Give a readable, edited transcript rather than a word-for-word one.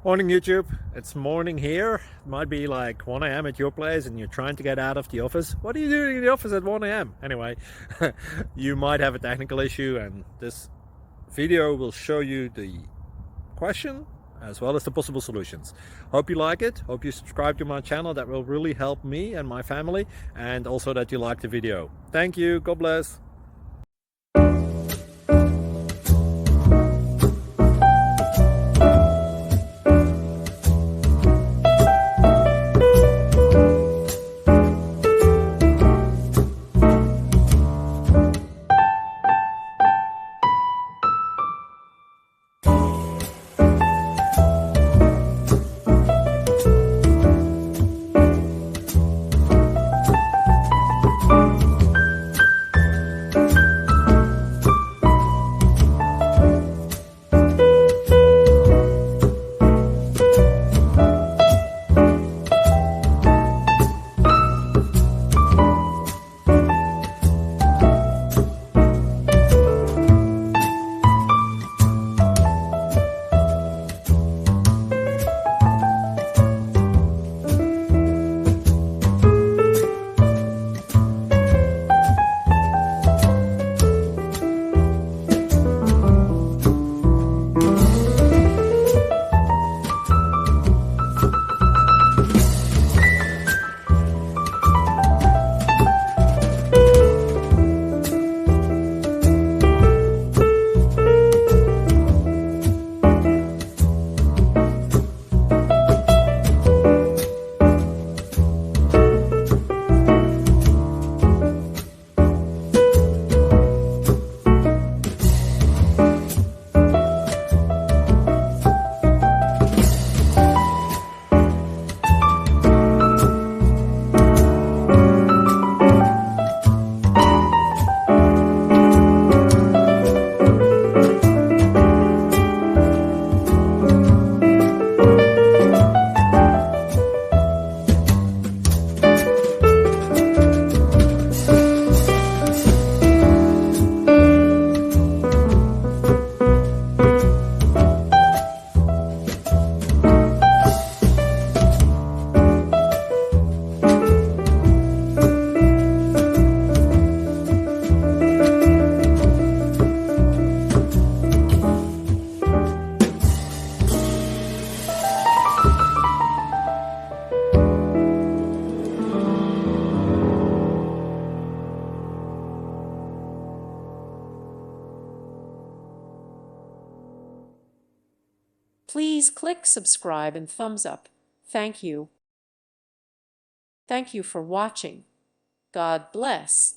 Morning YouTube, it's morning here. It might be like 1 a.m. at your place and you're trying to get out of the office. What are you doing in the office at 1 a.m.? Anyway, you might have a technical issue and this video will show you the question as well as the possible solutions. Hope you like it, hope you subscribe to my channel. That will really help me and my family, and also that you like the video. Thank you, God bless. Please click subscribe and thumbs up. Thank you. Thank you for watching. God bless.